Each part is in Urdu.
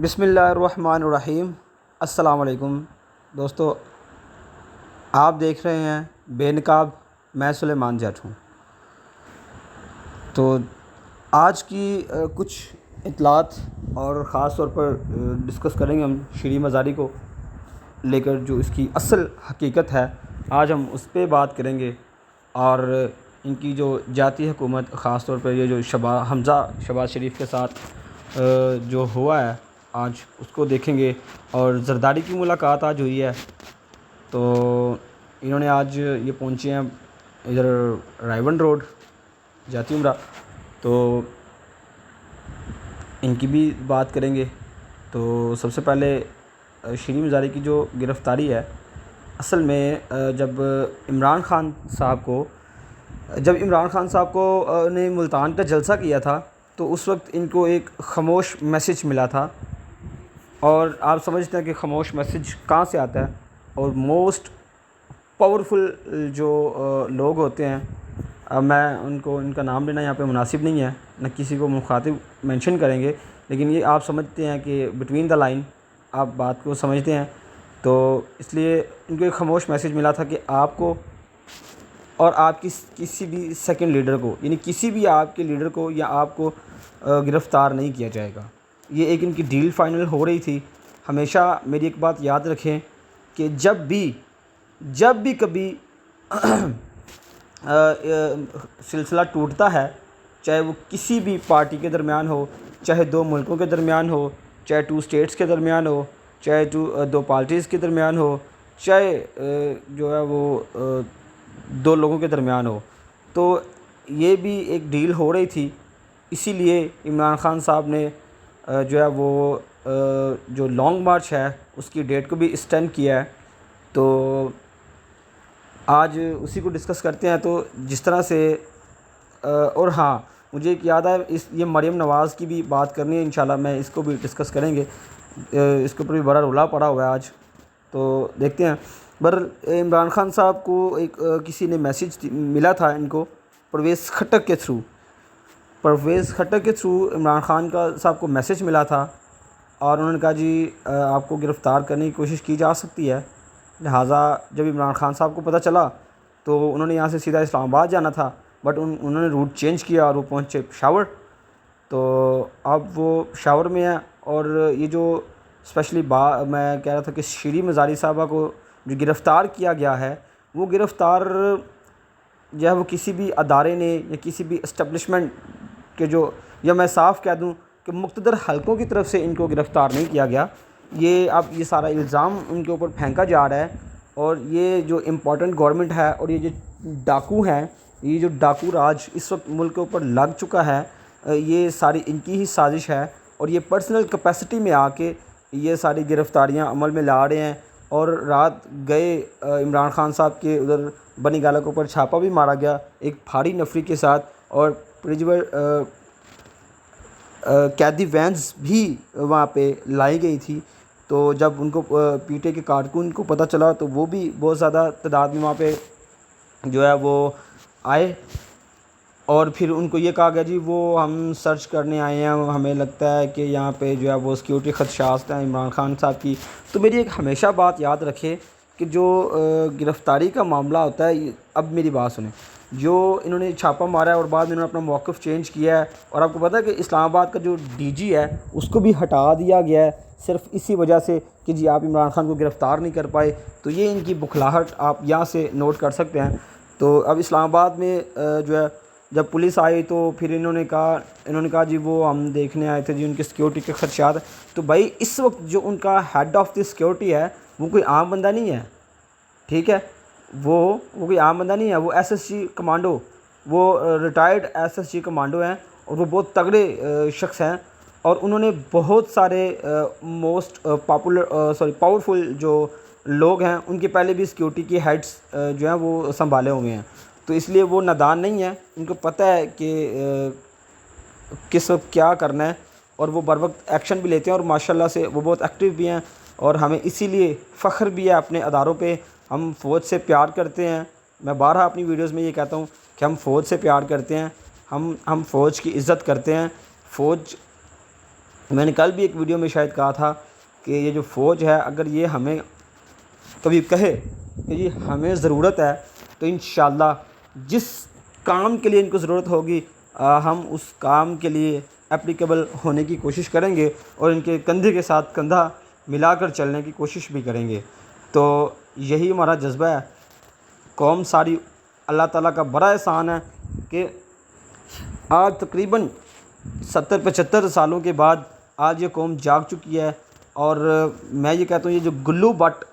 بسم اللہ الرحمن الرحیم۔ السلام علیکم دوستو، آپ دیکھ رہے ہیں بے نقاب، میں سلیمان جٹ ہوں۔ تو آج کی کچھ اطلاعات اور خاص طور پر ڈسکس کریں گے ہم شیریں مزاری کو لے کر، جو اس کی اصل حقیقت ہے آج ہم اس پہ بات کریں گے، اور ان کی جو جاتی حکومت، خاص طور پر یہ جو حمزہ شہباز شریف کے ساتھ جو ہوا ہے آج، اس کو دیکھیں گے۔ اور زرداری کی ملاقات آج ہوئی ہے، تو انہوں نے آج یہ پہنچے ہیں ادھر رائے ون روڈ جاتی عمرہ، تو ان کی بھی بات کریں گے۔ تو سب سے پہلے شیریں مزاری کی جو گرفتاری ہے، اصل میں جب عمران خان صاحب کو نے ملتان کا جلسہ کیا تھا، تو اس وقت ان کو ایک خاموش میسج ملا تھا، اور آپ سمجھتے ہیں کہ خاموش میسج کہاں سے آتا ہے، اور موسٹ پاورفل جو لوگ ہوتے ہیں، میں ان کا نام لینا یہاں پہ مناسب نہیں ہے، نہ کسی کو مخاطب مینشن کریں گے، لیکن یہ آپ سمجھتے ہیں کہ بٹوین دا لائن آپ بات کو سمجھتے ہیں، تو اس لیے ان کو ایک خاموش میسج ملا تھا کہ آپ کو اور آپ کی کسی بھی سیکنڈ لیڈر کو، یعنی کسی بھی آپ کے لیڈر کو یا آپ کو گرفتار نہیں کیا جائے گا۔ یہ ایک ان کی ڈیل فائنل ہو رہی تھی۔ ہمیشہ میری ایک بات یاد رکھیں کہ جب بھی کبھی سلسلہ ٹوٹتا ہے، چاہے وہ کسی بھی پارٹی کے درمیان ہو، چاہے دو ملکوں کے درمیان ہو، چاہے ٹو اسٹیٹس کے درمیان ہو، چاہے دو پارٹیز کے درمیان ہو، چاہے جو ہے وہ دو لوگوں کے درمیان ہو، تو یہ بھی ایک ڈیل ہو رہی تھی۔ اسی لیے عمران خان صاحب نے جو ہے وہ جو لانگ مارچ ہے اس کی ڈیٹ کو بھی ایکسٹینڈ کیا ہے، تو آج اسی کو ڈسکس کرتے ہیں۔ تو جس طرح سے اور ہاں، مجھے ایک یاد ہے، یہ مریم نواز کی بھی بات کرنی ہے، انشاءاللہ میں اس کو بھی ڈسکس کریں گے، اس کے اوپر بھی بڑا رولا پڑا ہوا ہے آج، تو دیکھتے ہیں۔ عمران خان صاحب کو ایک کسی نے میسج ملا تھا ان کو پرویز خٹک کے تھرو عمران خان صاحب کو میسج ملا تھا، اور انہوں نے کہا جی آپ کو گرفتار کرنے کی کوشش کی جا سکتی ہے۔ لہٰذا جب عمران خان صاحب کو پتہ چلا تو انہوں نے یہاں سے سیدھا اسلام آباد جانا تھا، بٹ انہوں نے روٹ چینج کیا اور وہ پہنچے پشاور۔ تو اب وہ پشاور میں ہیں، اور یہ جو اسپیشلی میں کہہ رہا تھا کہ شیریں مزاری صاحبہ کو جو گرفتار کیا گیا ہے، وہ گرفتار جو ہے وہ کسی بھی ادارے نے یا کسی بھی اسٹیبلشمنٹ کے یا میں صاف کہہ دوں کہ مقتدر حلقوں کی طرف سے ان کو گرفتار نہیں کیا گیا۔ یہ سارا الزام ان کے اوپر پھینکا جا رہا ہے، اور یہ جو امپورٹنٹ گورنمنٹ ہے، اور یہ جو ڈاکو ہیں، یہ جو ڈاکو راج اس وقت ملک کے اوپر لگ چکا ہے، یہ ساری ان کی ہی سازش ہے، اور یہ پرسنل کیپیسٹی میں آ کے یہ ساری گرفتاریاں عمل میں لا رہے ہیں۔ اور رات گئے عمران خان صاحب کے ادھر بنی گالہ کے اوپر چھاپا بھی مارا گیا ایک بھاری نفری کے ساتھ، اور قیدی وینز بھی وہاں پہ لائی گئی تھی۔ تو جب ان کو پی ٹی آئی کے کارکن کو پتہ چلا، تو وہ بھی بہت زیادہ تعداد میں وہاں پہ جو ہے وہ آئے، اور پھر ان کو یہ کہا گیا جی وہ ہم سرچ کرنے آئے ہیں، ہمیں لگتا ہے کہ یہاں پہ جو ہے وہ سیکیورٹی خدشات ہیں عمران خان صاحب کی۔ تو میری ایک ہمیشہ بات یاد رکھے کہ جو گرفتاری کا معاملہ ہوتا ہے، اب میری بات سنیں، جو انہوں نے چھاپا مارا ہے اور بعد میں انہوں نے اپنا موقف چینج کیا ہے، اور آپ کو پتہ ہے کہ اسلام آباد کا جو ڈی جی ہے اس کو بھی ہٹا دیا گیا ہے صرف اسی وجہ سے کہ جی آپ عمران خان کو گرفتار نہیں کر پائے۔ تو یہ ان کی بخلاہٹ آپ یہاں سے نوٹ کر سکتے ہیں۔ تو اب اسلام آباد میں جو ہے جب پولیس آئی، تو پھر انہوں نے کہا جی وہ ہم دیکھنے آئے تھے، جی ان کی سیکیورٹی کے خدشات ہیں۔ تو بھائی اس وقت جو ان کا ہیڈ آف دی سیکیورٹی ہے، وہ کوئی عام بندہ نہیں ہے، ٹھیک ہے، وہ کوئی عام بندہ نہیں ہے، وہ ایس ایس جی کمانڈو، وہ retired S S G commando ہیں، اور وہ بہت تگڑے شخص ہیں، اور انہوں نے بہت سارے موسٹ پاورفل جو لوگ ہیں ان کے پہلے بھی سیکیورٹی کی ہیڈز جو ہیں وہ سنبھالے ہوئے ہیں۔ تو اس لیے وہ نادان نہیں ہیں، ان کو پتہ ہے کہ کس وقت کیا کرنا ہے، اور وہ بر وقت ایکشن بھی لیتے ہیں، اور ماشاءاللہ سے وہ بہت ایکٹیو بھی ہیں، اور ہمیں اسی لیے فخر بھی ہے اپنے اداروں پہ۔ ہم فوج سے پیار کرتے ہیں، میں بارہا اپنی ویڈیوز میں یہ کہتا ہوں کہ ہم فوج سے پیار کرتے ہیں، ہم فوج کی عزت کرتے ہیں۔ فوج میں نے کل بھی ایک ویڈیو میں شاید کہا تھا کہ یہ جو فوج ہے اگر یہ ہمیں کبھی کہے کہ جی ہمیں ضرورت ہے تو انشاءاللہ جس کام کے لیے ان کو ضرورت ہوگی ہم اس کام کے لیے اپلیکیبل ہونے کی کوشش کریں گے اور ان کے کندھے کے ساتھ کندھا ملا کر چلنے کی کوشش بھی کریں گے۔ تو یہی ہمارا جذبہ ہے۔ قوم ساری اللہ تعالیٰ کا بڑا احسان ہے کہ آج تقریباً 70-75 سالوں کے بعد آج یہ قوم جاگ چکی ہے، اور میں یہ کہتا ہوں یہ جو گلو بٹ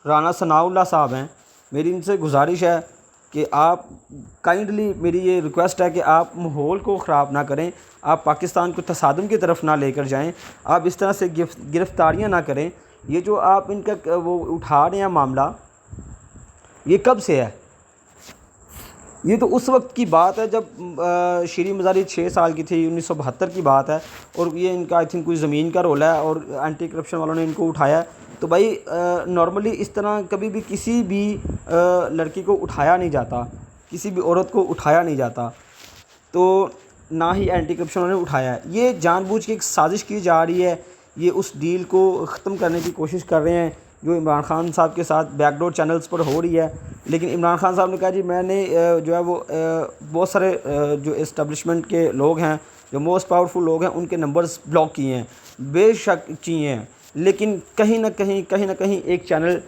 رانا ثناء اللہ صاحب ہیں، میری ان سے گزارش ہے کہ آپ کائنڈلی، میری یہ ریکویسٹ ہے کہ آپ ماحول کو خراب نہ کریں، آپ پاکستان کو تصادم کی طرف نہ لے کر جائیں، آپ اس طرح سے گرفتاریاں نہ کریں۔ یہ جو آپ ان کا وہ اٹھا رہے ہیں معاملہ، یہ کب سے ہے؟ یہ تو اس وقت کی بات ہے جب شیریں مزاری 6 سال کی تھی، 1972 کی بات ہے، اور یہ ان کا آئی تھنک کوئی زمین کا رول ہے اور اینٹی کرپشن والوں نے ان کو اٹھایا ہے۔ تو بھائی نارملی اس طرح کبھی بھی کسی بھی لڑکی کو اٹھایا نہیں جاتا، کسی بھی عورت کو اٹھایا نہیں جاتا، تو نہ ہی اینٹی کرپشن والوں نے اٹھایا ہے۔ یہ جان بوجھ کے ایک سازش کی جا رہی ہے، یہ اس ڈیل کو ختم کرنے کی کوشش کر رہے ہیں جو عمران خان صاحب کے ساتھ بیک ڈور چینلز پر ہو رہی ہے۔ لیکن عمران خان صاحب نے کہا جی میں نے جو ہے وہ بہت سارے جو اسٹیبلشمنٹ کے لوگ ہیں، جو موسٹ پاورفل لوگ ہیں، ان کے نمبرز بلاک کیے ہیں، بے شک کیے ہیں، لیکن کہیں نہ کہیں ایک چینل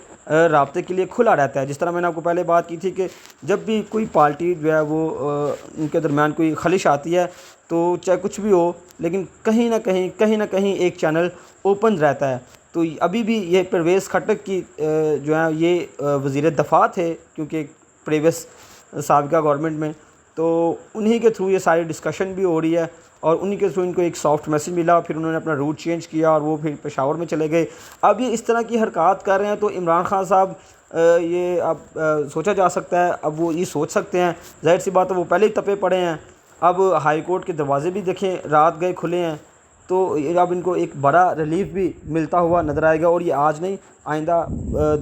رابطے کے لیے کھلا رہتا ہے۔ جس طرح میں نے آپ کو پہلے بات کی تھی کہ جب بھی کوئی پارٹی جو ہے وہ ان کے درمیان کوئی خلش آتی ہے تو چاہے کچھ بھی ہو، لیکن کہیں نہ کہیں ایک چینل اوپن رہتا ہے۔ تو ابھی بھی یہ پرویز خٹک کی جو ہے یہ وزیر دفاع تھے، کیونکہ پریویس سابقہ گورنمنٹ میں، تو انہی کے تھرو یہ ساری ڈسکشن بھی ہو رہی ہے، اور انہی کے تھرو ان کو ایک سافٹ میسج ملا، پھر انہوں نے اپنا روٹ چینج کیا اور وہ پھر پشاور میں چلے گئے۔ اب یہ اس طرح کی حرکات کر رہے ہیں تو عمران خان صاحب یہ اب سوچا جا سکتا ہے، اب وہ یہ سوچ سکتے ہیں، ظاہر سی بات ہے وہ پہلے ہی تپے پڑے ہیں۔ اب ہائی کورٹ کے دروازے بھی دیکھیں رات گئے کھلے ہیں، تو اب ان کو ایک بڑا ریلیف بھی ملتا ہوا نظر آئے گا، اور یہ آج نہیں آئندہ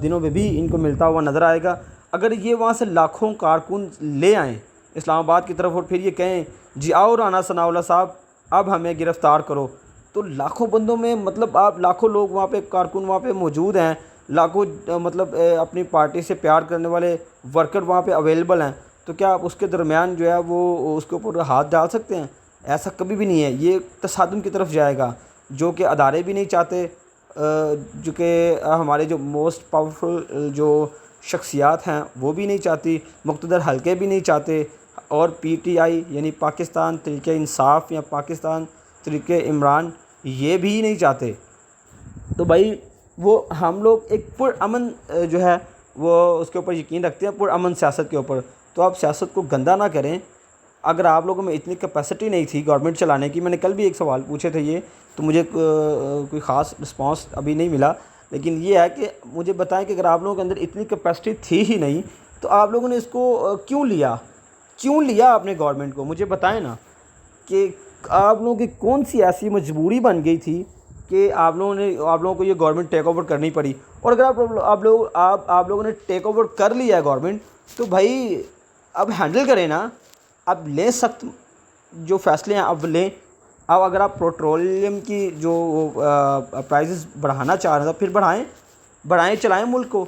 دنوں میں بھی ان کو ملتا ہوا نظر آئے گا۔ اگر یہ وہاں سے لاکھوں کارکن لے آئیں اسلام آباد کی طرف اور پھر یہ کہیں جی آؤ رانا ثناء اللہ صاحب اب ہمیں گرفتار کرو، تو لاکھوں بندوں میں مطلب آپ لاکھوں لوگ وہاں پہ کارکن وہاں پہ موجود ہیں، لاکھوں مطلب اپنی پارٹی سے پیار کرنے والے ورکر وہاں پہ اویلیبل ہیں، تو کیا آپ اس کے درمیان جو ہے وہ اس کے اوپر ہاتھ ڈال سکتے ہیں؟ ایسا کبھی بھی نہیں ہے۔ یہ تصادم کی طرف جائے گا، جو کہ ادارے بھی نہیں چاہتے، جو کہ ہمارے جو موسٹ پاورفل جو شخصیات ہیں وہ بھی نہیں چاہتی، مقتدر حلقے بھی نہیں چاہتے، اور پی ٹی آئی یعنی پاکستان تحریک انصاف یا پاکستان تحریک عمران یہ بھی نہیں چاہتے۔ تو بھائی وہ ہم لوگ ایک پرامن جو ہے وہ اس کے اوپر یقین رکھتے ہیں، پرامن سیاست کے اوپر، تو آپ سیاست کو گندہ نہ کریں۔ اگر آپ لوگوں میں اتنی کیپیسٹی نہیں تھی گورنمنٹ چلانے کی، میں نے کل بھی ایک سوال پوچھے تھے یہ، تو مجھے کوئی خاص رسپانس ابھی نہیں ملا، لیکن یہ ہے کہ مجھے بتائیں کہ اگر آپ لوگوں کے اندر اتنی کیپیسٹی تھی ہی نہیں تو آپ لوگوں نے اس کو کیوں لیا آپ نے گورنمنٹ کو؟ مجھے بتائیں نا کہ آپ لوگوں کی کون سی ایسی مجبوری بن گئی تھی کہ آپ لوگوں کو یہ گورنمنٹ ٹیک اوور کرنی پڑی؟ اور اگر آپ لوگوں نے ٹیک اوور کر لیا ہے گورنمنٹ، تو بھائی اب ہینڈل کریں نا، اب لیں سخت جو فیصلے ہیں اب لیں۔ اب اگر آپ پیٹرولیم کی جو پرائزز بڑھانا چاہ رہے ہیں پھر بڑھائیں چلائیں ملک کو،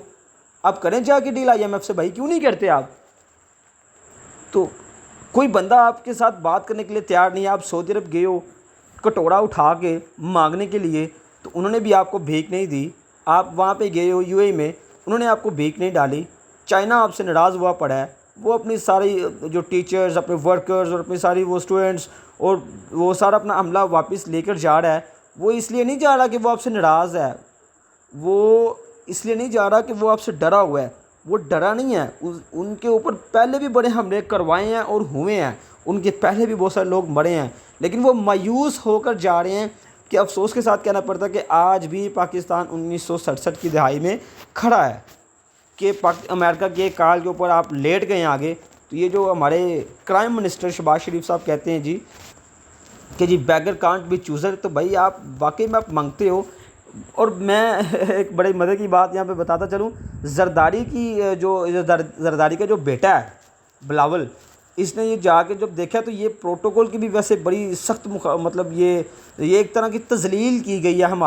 اب کریں جا کے ڈیل IMF سے، بھائی کیوں نہیں کرتے آپ؟ تو کوئی بندہ آپ کے ساتھ بات کرنے کے لیے تیار نہیں ہے۔ آپ سعودی عرب گئے ہو کٹورا اٹھا کے مانگنے کے لیے، تو انہوں نے بھی آپ کو بھیک نہیں دی۔ آپ وہاں پہ گئے ہو UAE میں، انہوں نے آپ کو بھیک نہیں ڈالی۔ چائنا آپ سے ناراض ہوا پڑا ہے، وہ اپنی ساری جو ٹیچرز، اپنے ورکرز اور اپنی ساری وہ اسٹوڈنٹس اور وہ سارا اپنا عملہ واپس لے کر جا رہا ہے۔ وہ اس لیے نہیں جا رہا کہ وہ آپ سے ناراض ہے، وہ اس لیے نہیں جا رہا کہ وہ آپ سے ڈرا ہوا ہے، وہ ڈرا نہیں ہے۔ ان کے اوپر پہلے بھی بڑے حملے کروائے ہیں اور ہوئے ہیں، ان کے پہلے بھی بہت سارے لوگ مرے ہیں، لیکن وہ مایوس ہو کر جا رہے ہیں کہ افسوس کے ساتھ کہنا پڑتا ہے کہ آج بھی پاکستان 1967 کی دہائی میں کھڑا ہے کہ امریکہ کے کال کے اوپر آپ لیٹ گئے آگے۔ تو یہ جو ہمارے کرائم منسٹر شہباز شریف صاحب کہتے ہیں جی کہ جی بیگر کانٹ بی چوزر، تو بھائی آپ واقعی میں آپ مانگتے ہو۔ اور میں ایک بڑے مزے کی بات یہاں پہ بتاتا چلوں، زرداری کا جو بیٹا ہے بلاول، اس نے یہ جا کے جب دیکھا تو یہ پروٹوکول کی بھی ویسے بڑی سخت مطلب یہ ایک طرح کی تذلیل کی گئی ہے ہمارے